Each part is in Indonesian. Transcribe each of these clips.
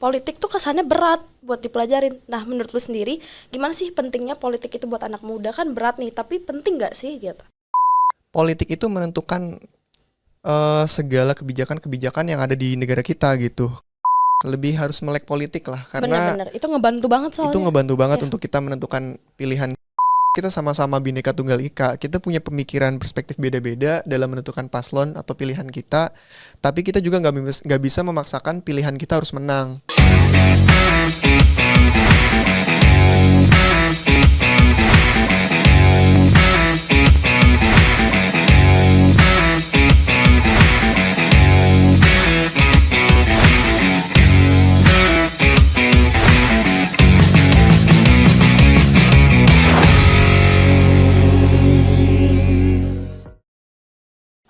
politik tuh kesannya berat buat dipelajarin. Nah, menurut lu sendiri, gimana sih pentingnya politik itu buat anak muda? Kan berat nih, tapi penting nggak sih gitu? Politik itu menentukan segala kebijakan-kebijakan yang ada di negara kita gitu. Lebih harus melek politik lah, karena Bener-bener, itu ngebantu banget soalnya. itu ngebantu banget Iya. untuk kita menentukan pilihan. Kita sama-sama Bhinneka Tunggal Ika, kita punya pemikiran perspektif beda-beda dalam menentukan paslon atau pilihan kita, tapi kita juga nggak bisa memaksakan pilihan kita harus menang.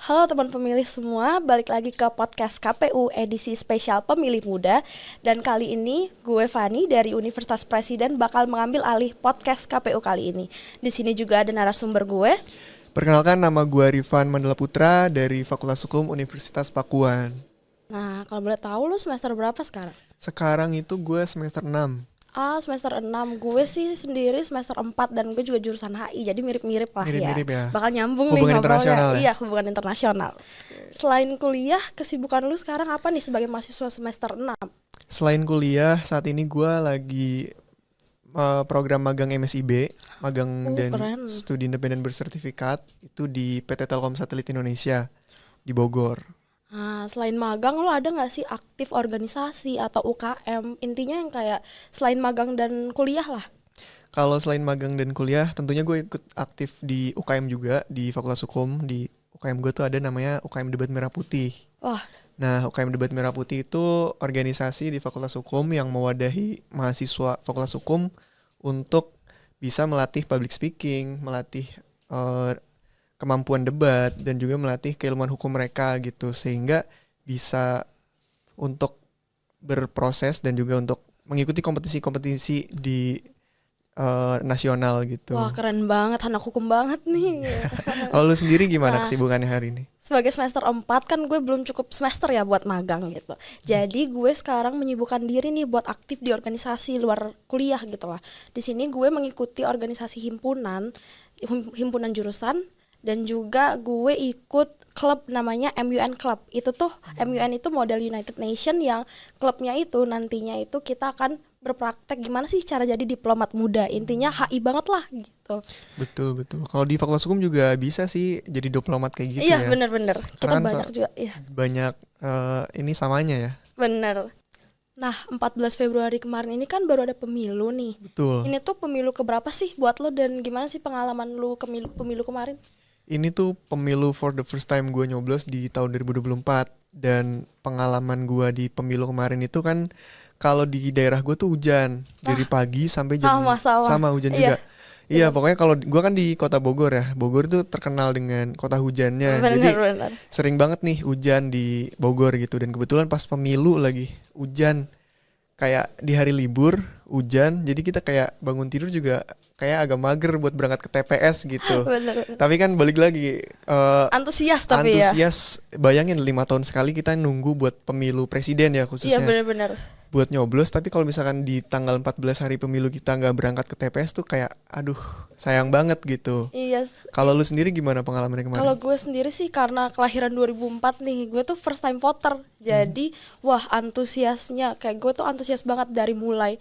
Halo teman pemilih semua, balik lagi ke podcast KPU edisi spesial Pemilih Muda. Dan kali ini gue Fani dari Universitas Presiden bakal mengambil alih podcast KPU kali ini. Di sini juga ada narasumber gue. Perkenalkan, nama gue Rifan Mandala Putra dari Fakultas Hukum Universitas Pakuan. Nah, kalau boleh tahu lu semester berapa sekarang? Sekarang itu gue semester 6. Semester 6, gue sih sendiri semester 4 dan gue juga jurusan HI, jadi mirip-mirip lah. Mirip-mirip ya. Bakal nyambung Hubungan nih internasional ngobrolnya. ya? Iya, hubungan internasional. Selain kuliah, kesibukan lu sekarang apa nih sebagai mahasiswa semester 6? Selain kuliah, saat ini gue lagi program magang MSIB, magang dan keren. studi independen bersertifikat itu di PT Telkom Satelit Indonesia di Bogor. Selain magang, lu ada nggak sih aktif organisasi atau UKM? Intinya yang kayak selain magang dan kuliah lah. Kalau selain magang dan kuliah, tentunya gue ikut aktif di UKM juga, di Fakultas Hukum. Di UKM gue tuh ada namanya UKM Debat Merah Putih. Wah, Nah, UKM Debat Merah Putih itu organisasi di Fakultas Hukum yang mewadahi mahasiswa Fakultas Hukum untuk bisa melatih public speaking, melatih kemampuan debat, dan juga melatih keilmuan hukum mereka gitu, sehingga bisa untuk berproses dan juga untuk mengikuti kompetisi-kompetisi di nasional gitu. wah keren banget, anak hukum banget nih. Kalau lu sendiri gimana kesibukannya hari ini? Sebagai semester 4 kan gue belum cukup semester ya buat magang gitu. Jadi gue sekarang menyibukkan diri nih buat aktif di organisasi luar kuliah gitu lah. Di sini gue mengikuti organisasi himpunan jurusan, dan juga gue ikut klub namanya MUN Club. Itu tuh MUN itu model United Nation, yang klubnya itu nantinya itu kita akan berpraktek gimana sih cara jadi diplomat muda. Intinya HI banget lah gitu. Betul. Kalau di Fakultas Hukum juga bisa sih jadi diplomat kayak gitu Iya, ya. bener-bener. Kita Karena banyak juga. Iya. banyak ini samanya ya. Bener. Nah, 14 Februari kemarin ini kan baru ada pemilu nih. Betul. Ini tuh pemilu keberapa sih buat lo, dan gimana sih pengalaman lo pemilu kemarin? Ini tuh pemilu for the first time gue nyoblos di tahun 2024. Dan pengalaman gue di pemilu kemarin itu kan, kalau di daerah gue tuh hujan dari pagi sampai jam sama hujan juga. Iya, pokoknya kalau gue kan di kota Bogor ya. Bogor tuh terkenal dengan kota hujannya. Jadi sering banget nih hujan di Bogor gitu. Dan kebetulan pas pemilu lagi hujan, kayak di hari libur hujan. Jadi kita kayak bangun tidur juga kayak agak mager buat berangkat ke TPS gitu. Bener. Tapi kan balik lagi Antusias tapi ya. Bayangin 5 tahun sekali kita nunggu buat pemilu presiden ya khususnya. Iya, bener-bener. Buat nyoblos, tapi kalau misalkan di tanggal 14 hari pemilu kita nggak berangkat ke TPS tuh kayak aduh sayang banget gitu. Iya. Kalau lu sendiri gimana pengalamannya kemarin? Kalau gue sendiri sih karena kelahiran 2004 nih, gue tuh first time voter. Jadi wah antusiasnya, kayak gue tuh antusias banget dari mulai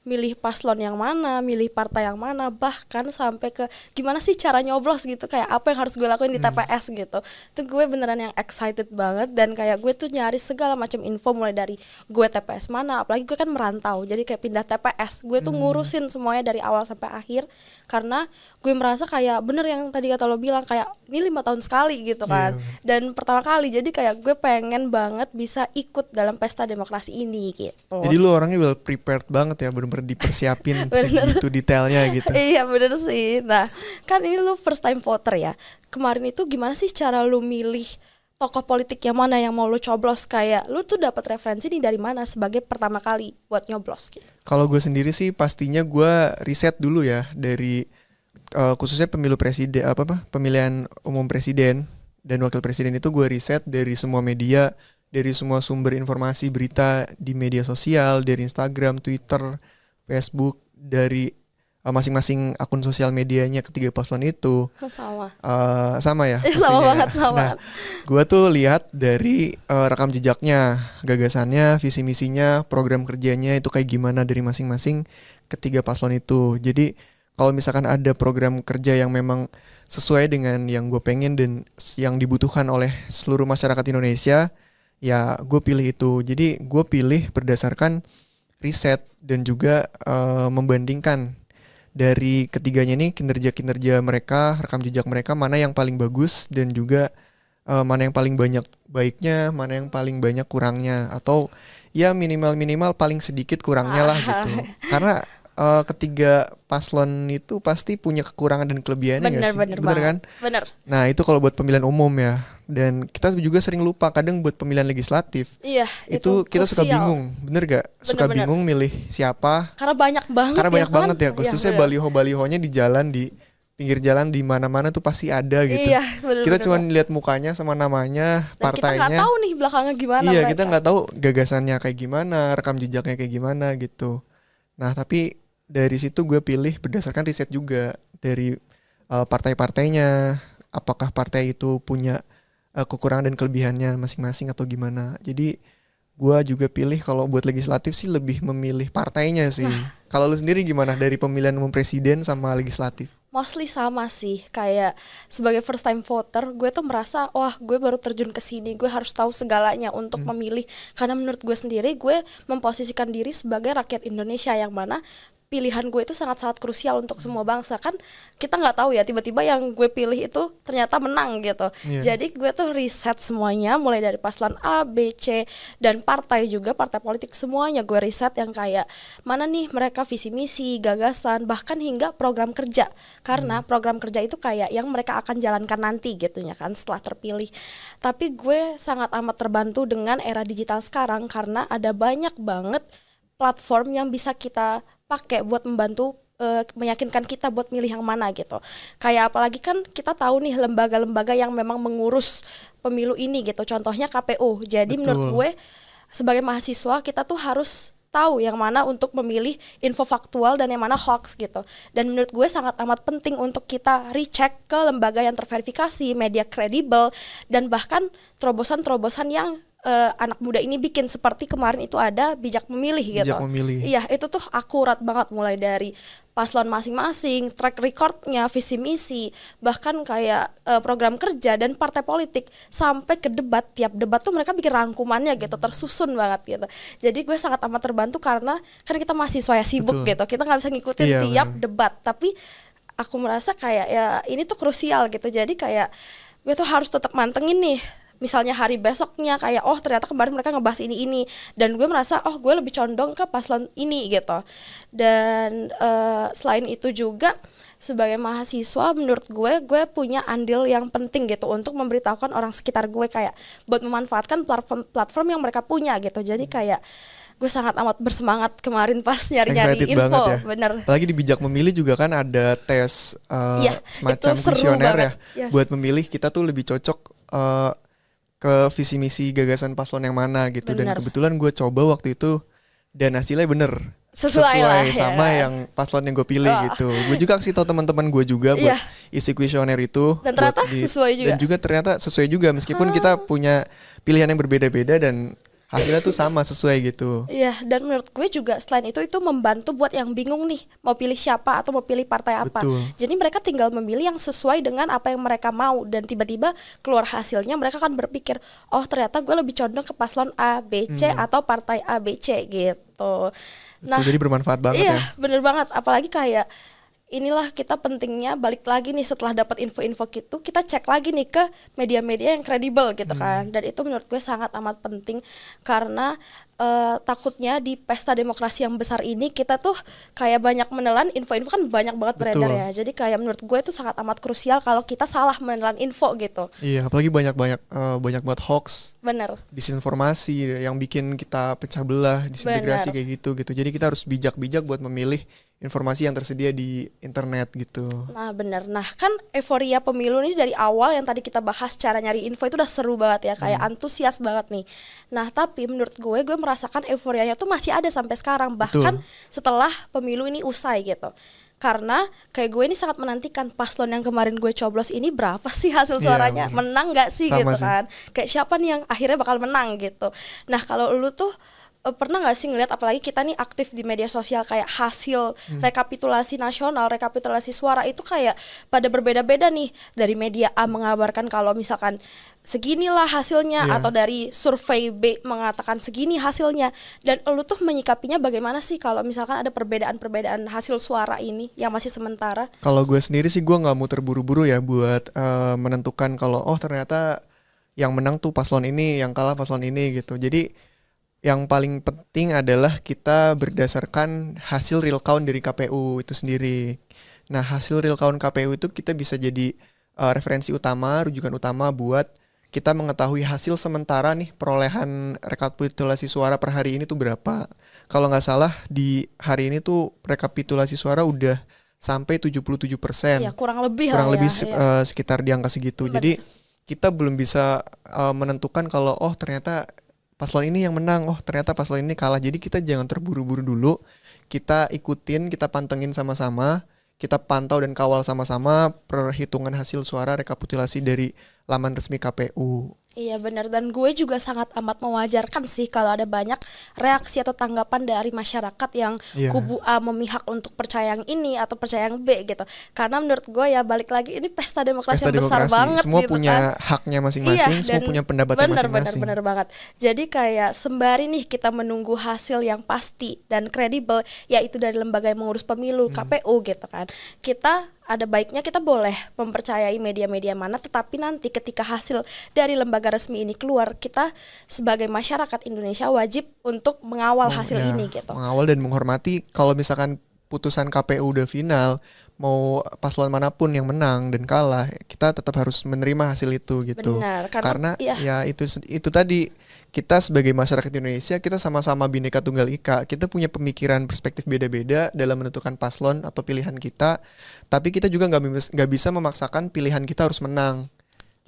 milih paslon yang mana, milih partai yang mana, bahkan sampai ke gimana sih cara nyoblos gitu, kayak apa yang harus gue lakuin di TPS gitu. Tuh gue beneran yang excited banget, dan kayak gue tuh nyari segala macam info mulai dari gue TPS mana, apalagi gue kan merantau, jadi kayak pindah TPS, gue tuh ngurusin semuanya dari awal sampai akhir, karena gue merasa kayak bener yang tadi kata lo bilang, kayak ini 5 tahun sekali gitu kan. Dan pertama kali, jadi kayak gue pengen banget bisa ikut dalam pesta demokrasi ini gitu. Jadi lu orangnya well prepared banget ya, bener-bener dipersiapin segitu detailnya gitu. Iya bener sih. Nah kan ini lu first time voter ya. Kemarin itu gimana sih cara lu milih tokoh politik yang mana yang mau lu coblos? Kayak lu tuh dapat referensi nih dari mana sebagai pertama kali buat nyoblos gitu? Kalau gue sendiri sih pastinya gue riset dulu ya dari khususnya pemilu presiden, pemilihan umum presiden dan wakil presiden itu gue riset dari semua media dari semua sumber informasi berita di media sosial, dari Instagram, Twitter, Facebook, dari masing-masing akun sosial medianya ketiga paslon itu. Sama ya? Sama banget, sama. Nah, gue tuh lihat dari rekam jejaknya, gagasannya, visi misinya, program kerjanya itu kayak gimana dari masing-masing ketiga paslon itu. Jadi kalau misalkan ada program kerja yang memang sesuai dengan yang gue pengen dan yang dibutuhkan oleh seluruh masyarakat Indonesia, ya gue pilih itu. Jadi gue pilih berdasarkan riset dan juga membandingkan dari ketiganya ini kinerja-kinerja mereka, rekam jejak mereka, mana yang paling bagus dan juga mana yang paling banyak baiknya, mana yang paling banyak kurangnya, atau ya minimal paling sedikit kurangnya lah gitu. Karena ketiga paslon itu pasti punya kekurangan dan kelebihannya nggak sih? Bener kan? Bener. Nah itu kalau buat pemilihan umum ya. Dan kita juga sering lupa kadang buat pemilihan legislatif. Iya. Itu kita suka bingung, bener gak? Suka bingung milih siapa? Karena banyak banget. Karena banyak banget ya. Khususnya baliho-balihonya di jalan, di pinggir jalan, di mana-mana tuh pasti ada gitu. Iya, bener, kita cuma lihat mukanya sama namanya, dan partainya. Kita nggak tahu nih belakangnya gimana. Iya, kita nggak tahu gagasannya kayak gimana, rekam jejaknya kayak gimana gitu. Nah tapi dari situ gue pilih berdasarkan riset juga dari partai-partainya, apakah partai itu punya kekurangan dan kelebihannya masing-masing atau gimana. Jadi gue juga pilih kalau buat legislatif sih lebih memilih partainya sih. Kalau lu sendiri gimana dari pemilihan umum presiden sama legislatif? Mostly sama sih, kayak sebagai first time voter gue tuh merasa wah gue baru terjun ke sini, gue harus tahu segalanya untuk memilih. Karena menurut gue sendiri gue memposisikan diri sebagai rakyat Indonesia yang mana pilihan gue itu sangat-sangat krusial untuk semua bangsa. Kan kita nggak tahu ya tiba-tiba yang gue pilih itu ternyata menang gitu. Jadi gue tuh riset semuanya mulai dari paslon A, B, C dan partai juga, partai politik semuanya gue riset yang kayak mana nih mereka visi misi, gagasan, bahkan hingga program kerja. Karena program kerja itu kayak yang mereka akan jalankan nanti gitu ya kan setelah terpilih. Tapi gue sangat amat terbantu dengan era digital sekarang karena ada banyak banget platform yang bisa kita pakai buat membantu meyakinkan kita buat milih yang mana gitu. Kayak apalagi kan kita tahu nih lembaga-lembaga yang memang mengurus pemilu ini gitu. Contohnya KPU. Jadi menurut gue sebagai mahasiswa kita tuh harus tahu yang mana untuk memilih info faktual dan yang mana hoax gitu. Dan menurut gue sangat amat penting untuk kita recheck ke lembaga yang terverifikasi, media kredibel, dan bahkan terobosan-terobosan yang anak muda ini bikin, seperti kemarin itu ada bijak memilih gitu. Iya, itu tuh akurat banget mulai dari paslon masing-masing, track recordnya, visi misi, bahkan kayak program kerja dan partai politik sampai ke debat. Tiap debat tuh mereka bikin rangkumannya gitu, tersusun banget gitu. Jadi gue sangat amat terbantu karena kan kita mahasiswa ya sibuk gitu, kita nggak bisa ngikutin tiap debat. Tapi aku merasa kayak ya ini tuh krusial gitu. Jadi kayak gue tuh harus tetap mantengin nih. Misalnya hari besoknya kayak oh ternyata kemarin mereka ngebahas ini dan gue merasa oh gue lebih condong ke paslon ini gitu. Dan selain itu juga sebagai mahasiswa menurut gue punya andil yang penting gitu untuk memberitahukan orang sekitar gue kayak buat memanfaatkan platform yang mereka punya gitu. Jadi kayak gue sangat amat bersemangat kemarin pas nyari-nyari info ya. Bener. Apalagi di bijak memilih juga kan ada tes semacam kuesioner ya. Buat memilih kita tuh lebih cocok ke visi misi gagasan paslon yang mana gitu. Dan kebetulan gue coba waktu itu dan hasilnya bener sesuai sama ya, yang paslon yang gue pilih gitu. Gue juga kasih tahu teman-teman gue juga buat isi kuesioner itu dan ternyata sesuai juga. Dan juga ternyata sesuai juga meskipun kita punya pilihan yang berbeda-beda dan hasilnya tuh sama, sesuai gitu. Iya, dan menurut gue juga selain itu membantu buat yang bingung nih mau pilih siapa atau mau pilih partai apa. Betul. Jadi mereka tinggal memilih yang sesuai dengan apa yang mereka mau dan tiba-tiba keluar hasilnya mereka kan berpikir, oh ternyata gue lebih condong ke paslon A, B, C atau partai A, B, C gitu. Nah, jadi bermanfaat banget ya. Iya, bener banget. Apalagi kayak inilah kita pentingnya balik lagi nih setelah dapat info-info gitu kita cek lagi nih ke media-media yang kredibel gitu kan. Dan itu menurut gue sangat amat penting karena takutnya di pesta demokrasi yang besar ini kita tuh kayak banyak menelan info-info, kan banyak banget beredar ya. Jadi kayak menurut gue itu sangat amat krusial kalau kita salah menelan info gitu. Iya, apalagi banyak banget hoax. Bener. Disinformasi yang bikin kita pecah belah, disintegrasi kayak gitu. Jadi kita harus bijak-bijak buat memilih informasi yang tersedia di internet gitu. Nah bener, nah kan euforia pemilu ini dari awal yang tadi kita bahas cara nyari info itu udah seru banget ya, kayak antusias banget nih. Nah tapi menurut gue merasakan euforianya tuh masih ada sampai sekarang, bahkan setelah pemilu ini usai gitu. Karena kayak gue ini sangat menantikan paslon yang kemarin gue coblos ini berapa sih hasil suaranya, menang gak sih gitu kan. Kayak siapa nih yang akhirnya bakal menang gitu. Nah kalau lu tuh pernah gak sih ngeliat, apalagi kita nih aktif di media sosial, kayak hasil rekapitulasi nasional, rekapitulasi suara itu kayak pada berbeda-beda nih. Dari media A mengabarkan kalau misalkan seginilah hasilnya, atau dari survei B mengatakan segini hasilnya. Dan lu tuh menyikapinya bagaimana sih kalau misalkan ada perbedaan-perbedaan hasil suara ini yang masih sementara? Kalau gue sendiri sih gue gak mau terburu-buru ya buat menentukan kalau ternyata yang menang tuh paslon ini, yang kalah paslon ini gitu. Jadi yang paling penting adalah kita berdasarkan hasil real count dari KPU itu sendiri. Nah, hasil real count KPU itu kita bisa jadi referensi utama, rujukan utama buat kita mengetahui hasil sementara nih perolehan rekapitulasi suara per hari ini tuh berapa. Kalau nggak salah di hari ini tuh rekapitulasi suara udah sampai 77%. Ya, kurang lebih sekitar di angka segitu. Bener. Jadi kita belum bisa menentukan kalau ternyata paslon ini yang menang, ternyata paslon ini kalah. Jadi kita jangan terburu-buru dulu. Kita ikutin, kita pantengin sama-sama, kita pantau dan kawal sama-sama perhitungan hasil suara rekapitulasi dari laman resmi KPU. Iya benar, dan gue juga sangat amat mewajarkan sih kalau ada banyak reaksi atau tanggapan dari masyarakat yang kubu A memihak untuk percaya yang ini atau percaya yang B gitu. Karena menurut gue ya balik lagi ini pesta demokrasi yang besar banget. Semua gitu punya haknya masing-masing, semua punya pendapatnya masing-masing. Bener banget. Jadi kayak sembari nih kita menunggu hasil yang pasti dan kredibel, yaitu dari lembaga yang mengurus pemilu, KPU gitu kan. Kita ada baiknya kita boleh mempercayai media-media mana, tetapi nanti ketika hasil dari lembaga resmi ini keluar, kita sebagai masyarakat Indonesia wajib untuk mengawal hasil ini gitu. Mengawal dan menghormati. Kalau misalkan putusan KPU udah final, mau paslon manapun yang menang dan kalah, kita tetap harus menerima hasil itu gitu. Benar, karena ya itu tadi, kita sebagai masyarakat Indonesia, kita sama-sama Bhinneka Tunggal Ika, kita punya pemikiran perspektif beda-beda dalam menentukan paslon atau pilihan kita, tapi kita juga nggak bisa memaksakan pilihan kita harus menang.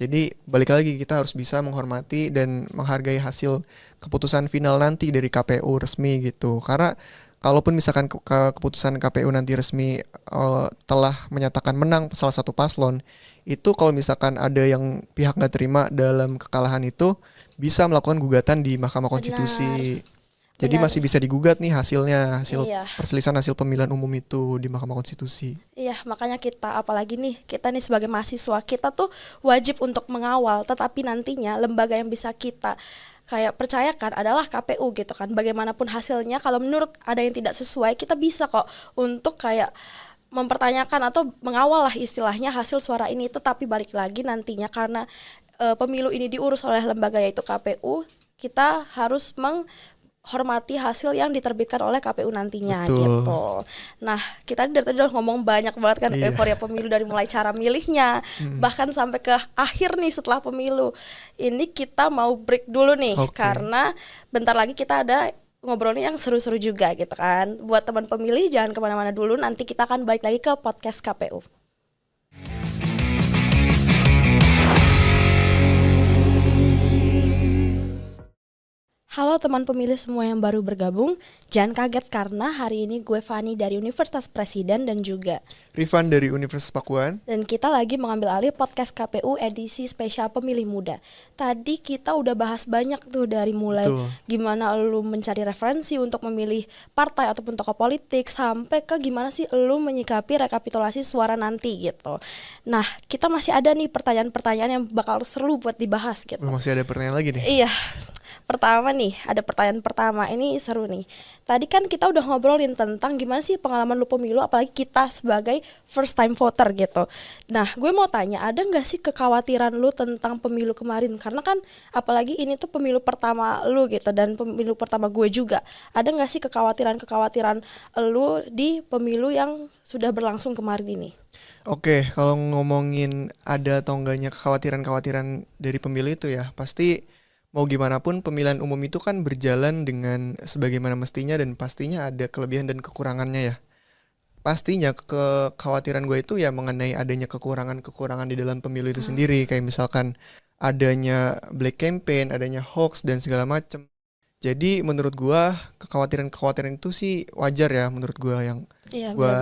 Jadi balik lagi, kita harus bisa menghormati dan menghargai hasil keputusan final nanti dari KPU resmi gitu. Karena kalaupun misalkan keputusan KPU nanti resmi telah menyatakan menang salah satu paslon, itu kalau misalkan ada yang pihak nggak terima dalam kekalahan itu, bisa melakukan gugatan di Mahkamah Konstitusi. Jadi masih bisa digugat nih hasilnya, perselisihan hasil pemilihan umum itu di Mahkamah Konstitusi. Iya, makanya apalagi nih, kita nih sebagai mahasiswa, kita tuh wajib untuk mengawal, tetapi nantinya lembaga yang bisa kita kayak percayakan adalah KPU gitu kan. Bagaimanapun hasilnya, kalau menurut ada yang tidak sesuai, kita bisa kok untuk kayak mempertanyakan atau mengawal lah istilahnya hasil suara ini. Tetapi balik lagi nantinya karena pemilu ini diurus oleh lembaga yaitu KPU, kita harus menghormati hasil yang diterbitkan oleh KPU nantinya. Betul. Gitu. Nah, kita dari tadi udah ngomong banyak banget kan euforia pemilu, dari mulai cara milihnya bahkan sampai ke akhir nih setelah pemilu. Ini kita mau break dulu nih karena bentar lagi kita ada ngobrolnya yang seru-seru juga gitu kan. Buat teman pemilih jangan kemana-mana dulu, nanti kita akan balik lagi ke podcast KPU. Halo teman pemilih semua yang baru bergabung, jangan kaget karena hari ini gue Fani dari Universitas Presiden dan juga Rifan dari Universitas Pakuan. Dan kita lagi mengambil alih podcast KPU edisi spesial pemilih muda. Tadi kita udah bahas banyak tuh, dari mulai gimana lu mencari referensi untuk memilih partai ataupun tokoh politik, sampai ke gimana sih lu menyikapi rekapitulasi suara nanti gitu. Nah, kita masih ada nih pertanyaan-pertanyaan yang bakal seru buat dibahas gitu. Masih ada pertanyaan lagi nih? Iya. pertama nih, ada pertanyaan pertama. Ini seru nih. Tadi kan kita udah ngobrolin tentang gimana sih pengalaman lu pemilu, apalagi kita sebagai first time voter gitu. Nah, gue mau tanya, ada nggak sih kekhawatiran lu tentang pemilu kemarin? Karena kan apalagi ini tuh pemilu pertama lu gitu, dan pemilu pertama gue juga. Ada nggak sih kekhawatiran lu di pemilu yang sudah berlangsung kemarin ini? Oke, kalau ngomongin ada atau enggaknya kekhawatiran-kekhawatiran dari pemilu itu ya, pasti mau gimana pun pemilihan umum itu kan berjalan dengan sebagaimana mestinya dan pastinya ada kelebihan dan kekurangannya ya. Pastinya kekhawatiran gue itu ya mengenai adanya kekurangan-kekurangan di dalam pemilu itu sendiri, kayak misalkan adanya black campaign, adanya hoax dan segala macam. Jadi menurut gue kekhawatiran-kekhawatiran itu sih wajar ya menurut gue yang gue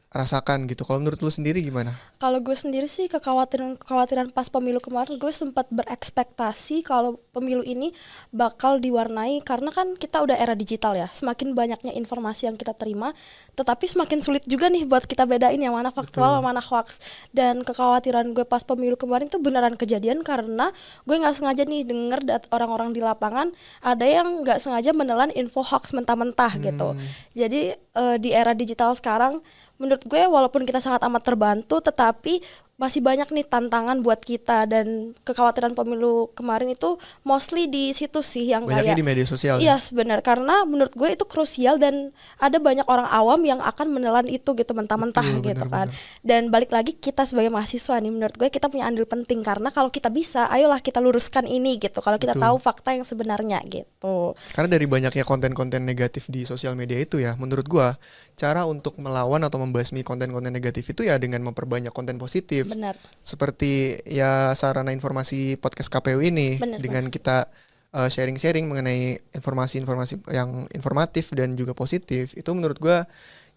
rasakan gitu. Kalau menurut lu sendiri gimana? Kalau gue sendiri sih kekhawatiran pas pemilu kemarin, gue sempat berekspektasi kalau pemilu ini bakal diwarnai, karena kan kita udah era digital ya, semakin banyaknya informasi yang kita terima, tetapi semakin sulit juga nih buat kita bedain yang mana faktual, yang mana hoax. Dan kekhawatiran gue pas pemilu kemarin itu beneran kejadian, karena gue nggak sengaja nih denger orang-orang di lapangan ada yang nggak sengaja menelan info hoax mentah-mentah gitu. Jadi di era digital sekarang, menurut gue walaupun kita sangat amat terbantu, tetapi masih banyak nih tantangan buat kita. Dan kekhawatiran pemilu kemarin itu mostly di situ sih, yang banyaknya kayak di media sosial. Iya sebenarnya, karena menurut gue itu krusial dan ada banyak orang awam yang akan menelan itu gitu mentah-mentah. Betul, gitu kan. Dan balik lagi, kita sebagai mahasiswa nih, menurut gue kita punya andil penting, karena kalau kita bisa, ayolah kita luruskan ini gitu, kalau kita tahu fakta yang sebenarnya gitu. Karena dari banyaknya konten-konten negatif di sosial media itu ya, menurut gue cara untuk melawan atau membasmi konten-konten negatif itu ya dengan memperbanyak konten positif. Benar. Seperti ya sarana informasi podcast KPU ini. Dengan kita sharing-sharing mengenai informasi-informasi yang informatif dan juga positif, itu menurut gue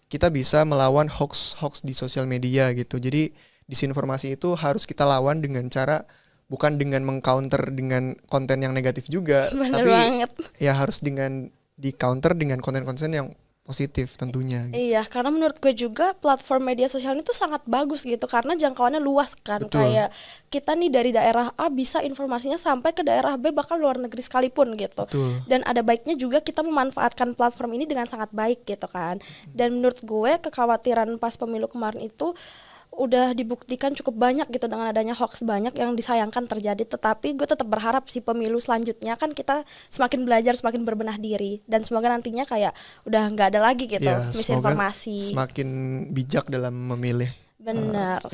kita bisa melawan hoax di sosial media gitu. Jadi disinformasi itu harus kita lawan dengan cara bukan dengan mengcounter dengan konten yang negatif juga, tapi banget. Ya harus dengan di counter dengan konten-konten yang positif tentunya gitu. Iya, karena menurut gue juga platform media sosial itu sangat bagus gitu, karena jangkauannya luas kan. Betul. Kayak kita nih dari daerah A bisa informasinya sampai ke daerah B, bahkan luar negeri sekalipun gitu. Betul. Dan ada baiknya juga kita memanfaatkan platform ini dengan sangat baik gitu kan. Dan menurut gue kekhawatiran pas pemilu kemarin itu udah dibuktikan cukup banyak gitu dengan adanya hoax banyak yang disayangkan terjadi. Tetapi gue tetap berharap sih pemilu selanjutnya kan kita semakin belajar, semakin berbenah diri, dan semoga nantinya kayak udah nggak ada lagi gitu misinformasi. Semakin bijak dalam memilih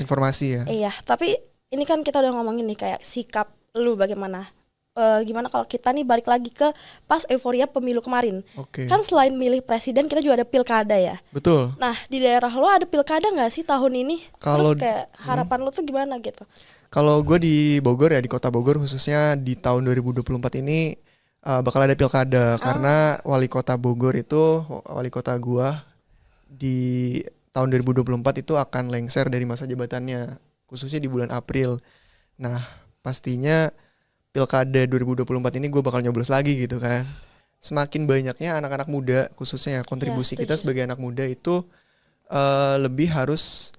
informasi ya. Iya, tapi ini kan kita udah ngomongin nih kayak sikap lu bagaimana. Gimana kalau kita nih balik lagi ke pas euforia pemilu kemarin. Kan selain milih presiden kita juga ada pilkada ya. Betul. Nah di daerah lo ada pilkada gak sih tahun ini? Terus kayak harapan lo tuh gimana gitu? Kalau gue di Bogor ya, di kota Bogor khususnya di tahun 2024 ini bakal ada pilkada. Karena wali kota Bogor itu, wali kota gue di tahun 2024 itu akan lengser dari masa jabatannya, khususnya di bulan April. Nah pastinya pilkada 2024 ini gue bakal nyoblos lagi gitu kan. Semakin banyaknya anak-anak muda, khususnya kontribusi kita sebagai anak muda itu lebih harus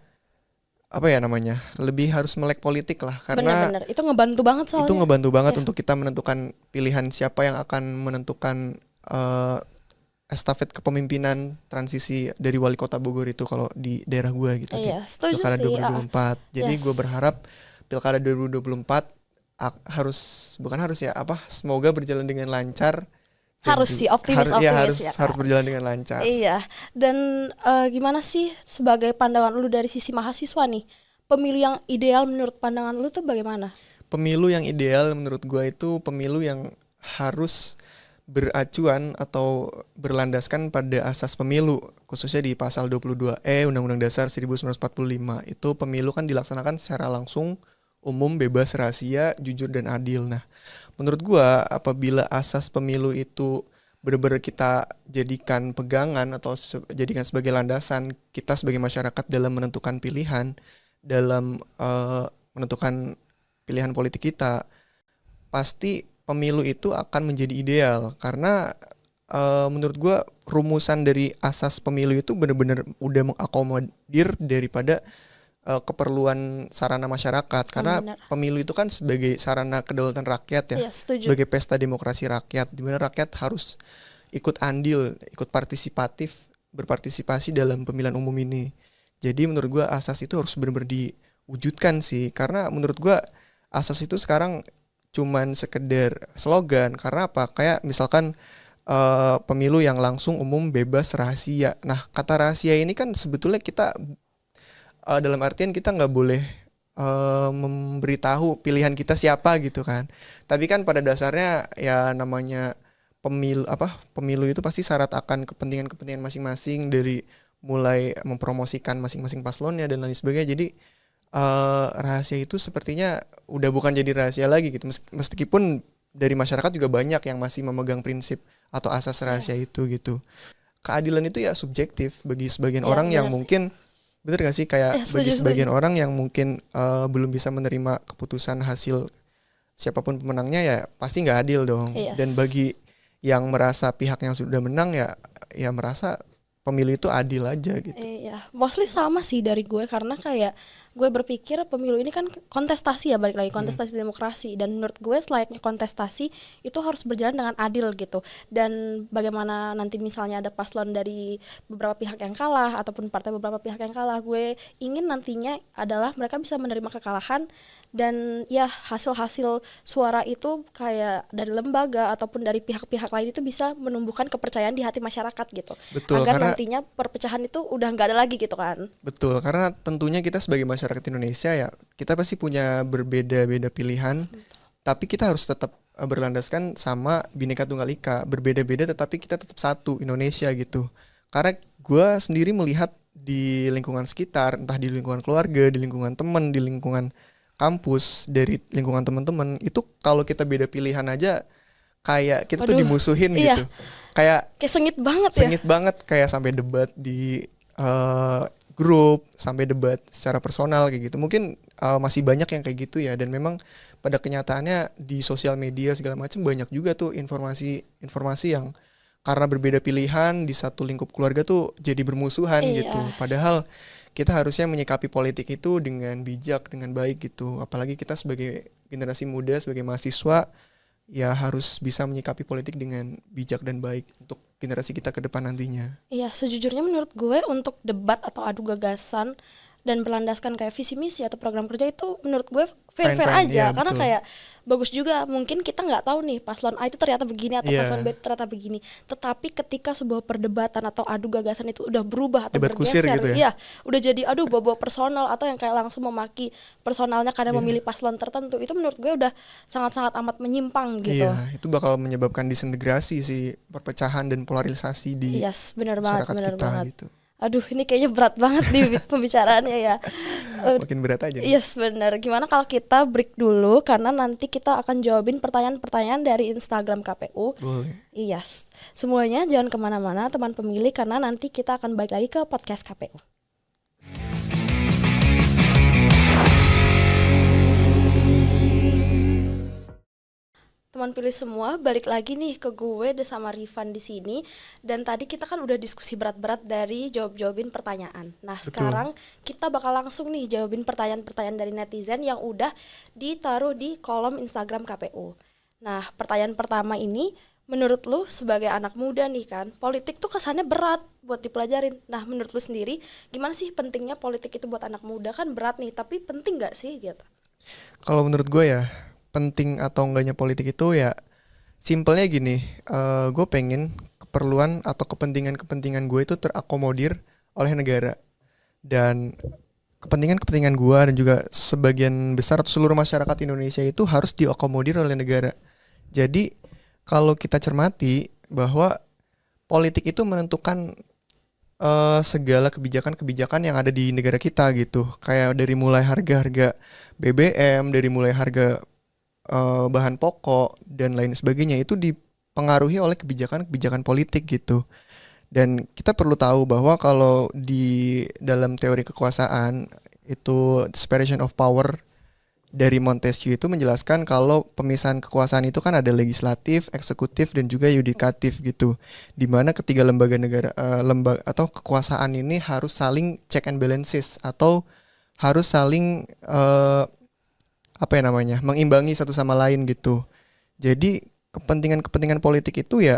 lebih harus melek politik lah, karena bener. Itu ngebantu banget soalnya. Itu ngebantu banget untuk kita menentukan pilihan siapa yang akan menentukan estafet kepemimpinan transisi dari wali kota Bogor itu kalau di daerah gue gitu. Iya, setuju pilkada sih. 2024. Jadi gue berharap pilkada 2024 semoga berjalan dengan lancar. Harus sih optimis harus berjalan dengan lancar. Iya. Dan gimana sih sebagai pandangan lu dari sisi mahasiswa nih, pemilu yang ideal menurut pandangan lu tuh bagaimana? Pemilu yang ideal menurut gua itu pemilu yang harus beracuan atau berlandaskan pada asas pemilu, khususnya di pasal 22E Undang-Undang Dasar 1945. Itu pemilu kan dilaksanakan secara langsung, umum, bebas, rahasia, jujur, dan adil. Nah, menurut gua apabila asas pemilu itu benar-benar kita jadikan pegangan atau jadikan sebagai landasan kita sebagai masyarakat dalam menentukan pilihan, dalam menentukan pilihan politik kita, pasti pemilu itu akan menjadi ideal. Karena menurut gua rumusan dari asas pemilu itu benar-benar udah mengakomodir daripada keperluan sarana masyarakat, karena pemilu itu kan sebagai sarana kedaulatan rakyat ya, sebagai pesta demokrasi rakyat, di mana rakyat harus ikut andil, ikut berpartisipasi dalam pemilihan umum ini. Jadi menurut gue asas itu harus benar-benar diwujudkan sih, karena menurut gue asas itu sekarang cuman sekedar slogan. Karena apa? Kayak misalkan pemilu yang langsung, umum, bebas, rahasia. Nah, kata rahasia ini kan sebetulnya kita dalam artian kita nggak boleh memberitahu pilihan kita siapa gitu kan. Tapi kan pada dasarnya ya namanya pemilu itu pasti syarat akan kepentingan masing-masing, dari mulai mempromosikan masing-masing paslonnya dan lain sebagainya. Jadi rahasia itu sepertinya udah bukan jadi rahasia lagi gitu. Meskipun dari masyarakat juga banyak yang masih memegang prinsip atau asas rahasia itu gitu. Keadilan itu ya subjektif bagi sebagian orang yang mungkin, bener gak sih, kayak bagi sebagian orang yang mungkin belum bisa menerima keputusan hasil siapapun pemenangnya, ya pasti nggak adil dong. Dan bagi yang merasa pihak yang sudah menang ya merasa pemilu itu adil aja gitu. Iya, mostly sama sih dari gue, karena kayak gue berpikir pemilu ini kan kontestasi ya, balik lagi kontestasi demokrasi, dan menurut gue selayaknya kontestasi itu harus berjalan dengan adil gitu. Dan bagaimana nanti misalnya ada paslon dari beberapa pihak yang kalah ataupun partai beberapa pihak yang kalah, gue ingin nantinya adalah mereka bisa menerima kekalahan, dan ya hasil-hasil suara itu kayak dari lembaga ataupun dari pihak-pihak lain itu bisa menumbuhkan kepercayaan di hati masyarakat gitu. Betul, agar nantinya perpecahan itu udah nggak ada lagi gitu kan. Betul, karena tentunya kita sebagai masyarakat Indonesia ya, kita pasti punya berbeda-beda pilihan, tapi kita harus tetap berlandaskan sama Bhinneka Tunggal Ika, berbeda-beda tetapi kita tetap satu Indonesia gitu. Karena gue sendiri melihat di lingkungan sekitar, entah di lingkungan keluarga, di lingkungan teman, di lingkungan kampus, dari lingkungan teman-teman, itu kalau kita beda pilihan aja kayak kita tuh dimusuhin gitu. Kayak sengit banget ya. Sengit banget, kayak sampai debat di grup, sampai debat secara personal kayak gitu. Mungkin masih banyak yang kayak gitu ya, dan memang pada kenyataannya di sosial media segala macam banyak juga tuh informasi yang karena berbeda pilihan di satu lingkup keluarga tuh jadi bermusuhan gitu. Padahal kita harusnya menyikapi politik itu dengan bijak, dengan baik gitu. Apalagi kita sebagai generasi muda, sebagai mahasiswa, ya harus bisa menyikapi politik dengan bijak dan baik untuk generasi kita ke depan nantinya. Iya, sejujurnya menurut gue untuk debat atau adu gagasan dan berlandaskan kayak visi misi atau program kerja itu menurut gue fair aja, karena betul. Kayak bagus juga. Mungkin kita nggak tahu nih paslon A itu ternyata begini atau paslon B itu ternyata begini, tetapi ketika sebuah perdebatan atau adu gagasan itu udah berubah atau bergeser gitu ya? Udah jadi bawa personal atau yang kayak langsung memaki personalnya karena memilih paslon tertentu, itu menurut gue udah sangat-sangat amat menyimpang gitu. Itu bakal menyebabkan disintegrasi sih, perpecahan dan polarisasi di masyarakat kita gitu. Aduh, ini kayaknya berat banget nih pembicaraannya ya. Makin berat aja nih. Yes, benar. Gimana kalau kita break dulu, karena nanti kita akan jawabin pertanyaan-pertanyaan dari Instagram KPU. Boleh. Yes. Semuanya jangan kemana-mana teman pemilih, karena nanti kita akan balik lagi ke podcast KPU. Teman pilih semua, balik lagi nih ke gue sama Rifan di sini. Dan tadi kita kan udah diskusi berat-berat dari jawabin pertanyaan. Nah, betul. Sekarang kita bakal langsung nih jawabin pertanyaan-pertanyaan dari netizen yang udah ditaruh di kolom Instagram KPU. Nah, pertanyaan pertama ini, menurut lu sebagai anak muda nih kan, politik tuh kesannya berat buat dipelajarin. Nah, menurut lu sendiri, gimana sih pentingnya politik itu buat anak muda? Kan berat nih, tapi penting gak sih gitu? Kalau menurut gue ya, penting atau enggaknya politik itu ya simpelnya gini, gue pengen keperluan atau kepentingan gue itu terakomodir oleh negara, dan kepentingan gue dan juga sebagian besar atau seluruh masyarakat Indonesia itu harus diakomodir oleh negara. Jadi kalau kita cermati bahwa politik itu menentukan segala kebijakan yang ada di negara kita gitu, kayak dari mulai harga-harga BBM, dari mulai harga bahan pokok dan lain sebagainya, itu dipengaruhi oleh kebijakan politik gitu. Dan kita perlu tahu bahwa kalau di dalam teori kekuasaan itu separation of power dari Montesquieu itu menjelaskan kalau pemisahan kekuasaan itu kan ada legislatif, eksekutif, dan juga yudikatif gitu. Di mana ketiga lembaga negara atau kekuasaan ini harus saling check and balances atau harus saling mengimbangi satu sama lain gitu. Jadi kepentingan politik itu ya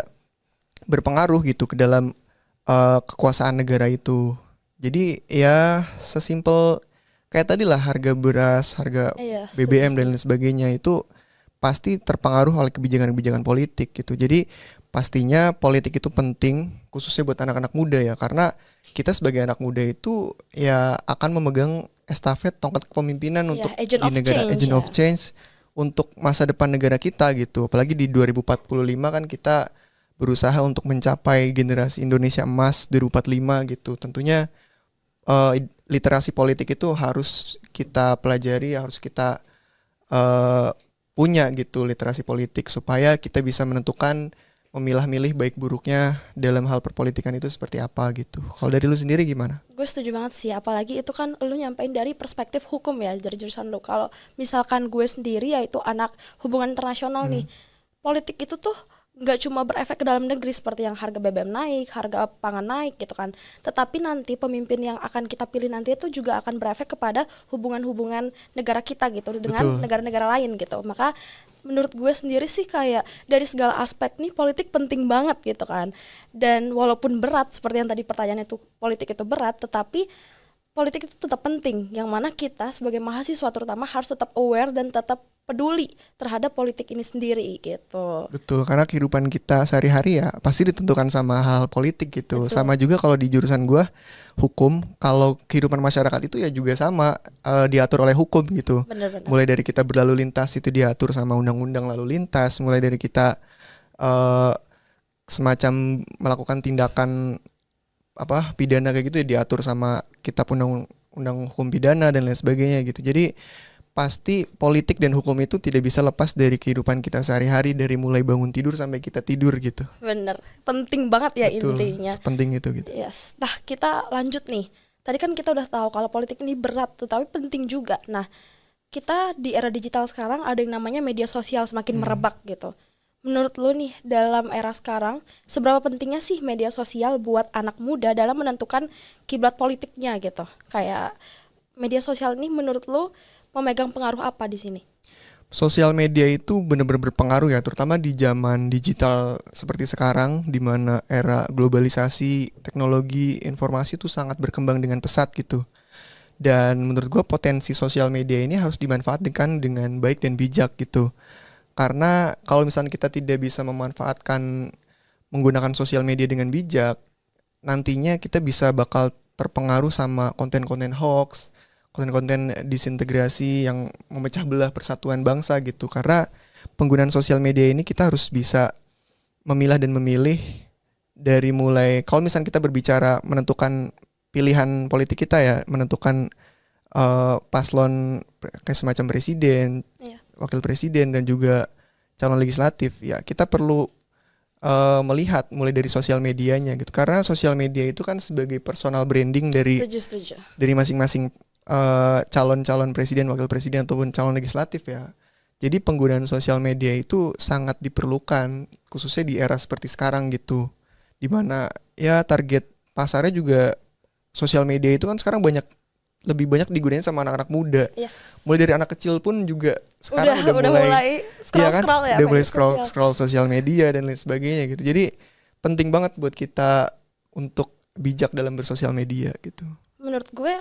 berpengaruh gitu ke dalam kekuasaan negara itu. Jadi ya sesimpel kayak tadi lah, harga beras, harga BBM dan lain sebagainya itu pasti terpengaruh oleh kebijakan-kebijakan politik gitu. Jadi pastinya politik itu penting khususnya buat anak-anak muda ya, karena kita sebagai anak muda itu ya akan memegang estafet tongkat kepemimpinan untuk di negara, agent of change untuk masa depan negara kita gitu. Apalagi di 2045 kan kita berusaha untuk mencapai generasi Indonesia emas 2045 gitu. Tentunya literasi politik itu harus kita pelajari, harus kita punya gitu literasi politik supaya kita bisa menentukan memilah-milih baik buruknya dalam hal perpolitikan itu seperti apa gitu. Kalau dari lu sendiri gimana? Gue setuju banget sih, apalagi itu kan lu nyampein dari perspektif hukum ya, dari jurusan lu. Kalau misalkan gue sendiri yaitu anak hubungan internasional nih, politik itu tuh nggak cuma berefek ke dalam negeri seperti yang harga BBM naik, harga pangan naik gitu kan. Tetapi nanti pemimpin yang akan kita pilih nanti itu juga akan berefek kepada hubungan-hubungan negara kita gitu dengan negara-negara lain gitu. Maka menurut gue sendiri sih kayak dari segala aspek nih politik penting banget gitu kan. Dan walaupun berat seperti yang tadi pertanyaannya itu politik itu berat, tetapi politik itu tetap penting, yang mana kita sebagai mahasiswa terutama harus tetap aware dan tetap peduli terhadap politik ini sendiri gitu. Betul, karena kehidupan kita sehari-hari ya pasti ditentukan sama hal politik gitu. Betul. Sama juga kalau di jurusan gua hukum, kalau kehidupan masyarakat itu ya juga sama diatur oleh hukum gitu. Bener-bener. Mulai dari kita berlalu lintas itu diatur sama undang-undang lalu lintas, mulai dari kita semacam melakukan tindakan pidana kayak gitu ya diatur sama kitab undang hukum pidana dan lain sebagainya gitu. Jadi pasti politik dan hukum itu tidak bisa lepas dari kehidupan kita sehari-hari, dari mulai bangun tidur sampai kita tidur gitu. Bener, penting banget ya. Betul, intinya. Penting itu gitu. Yes. Nah kita lanjut nih. Tadi kan kita udah tahu kalau politik ini berat, tetapi penting juga. Nah kita di era digital sekarang ada yang namanya media sosial semakin merebak gitu. Menurut lu nih dalam era sekarang, seberapa pentingnya sih media sosial buat anak muda dalam menentukan kiblat politiknya gitu? Kayak media sosial ini menurut lu memegang pengaruh apa di sini? Sosial media itu benar-benar berpengaruh ya, terutama di zaman digital seperti sekarang, di mana era globalisasi, teknologi, informasi itu sangat berkembang dengan pesat gitu. Dan menurut gua potensi sosial media ini harus dimanfaatkan dengan baik dan bijak gitu. Karena kalau misalnya kita tidak bisa memanfaatkan menggunakan sosial media dengan bijak, nantinya kita bakal terpengaruh sama konten-konten hoax, konten-konten disintegrasi yang memecah belah persatuan bangsa gitu. Karena penggunaan sosial media ini kita harus bisa memilah dan memilih dari mulai, kalau misalnya kita berbicara menentukan pilihan politik kita ya, menentukan paslon kayak semacam presiden, wakil presiden dan juga calon legislatif ya, kita perlu melihat mulai dari sosial medianya gitu, karena sosial media itu kan sebagai personal branding dari dari masing-masing calon presiden, wakil presiden ataupun calon legislatif ya. Jadi penggunaan sosial media itu sangat diperlukan khususnya di era seperti sekarang gitu, dimana ya target pasarnya juga sosial media itu kan sekarang lebih banyak digunakan sama anak-anak muda. Yes. Mulai dari anak kecil pun juga sekarang udah mulai scroll ya, udah mulai scroll sosial media dan lain sebagainya gitu. Jadi penting banget buat kita untuk bijak dalam bersosial media gitu. Menurut gue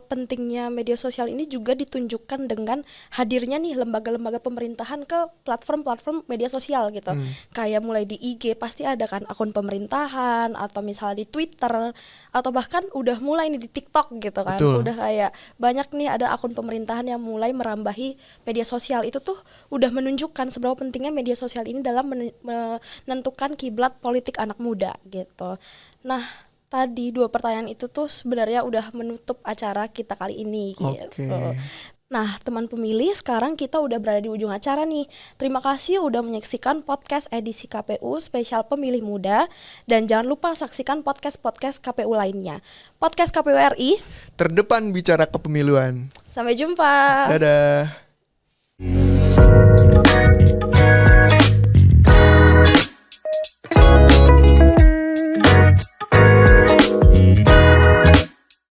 pentingnya media sosial ini juga ditunjukkan dengan hadirnya nih lembaga-lembaga pemerintahan ke platform-platform media sosial gitu. Kayak mulai di IG pasti ada kan akun pemerintahan, atau misalnya di Twitter, atau bahkan udah mulai nih di TikTok gitu kan. Betul. Udah kayak banyak nih ada akun pemerintahan yang mulai merambahi media sosial. Itu tuh udah menunjukkan seberapa pentingnya media sosial ini dalam menentukan kiblat politik anak muda gitu. Nah, tadi 2 pertanyaan itu tuh sebenarnya udah menutup acara kita kali ini gitu. Nah, teman pemilih, sekarang kita udah berada di ujung acara nih. Terima kasih udah menyaksikan podcast edisi KPU spesial pemilih muda, dan jangan lupa saksikan podcast-podcast KPU lainnya. Podcast KPU RI, terdepan bicara kepemiluan. Sampai jumpa. Dadah.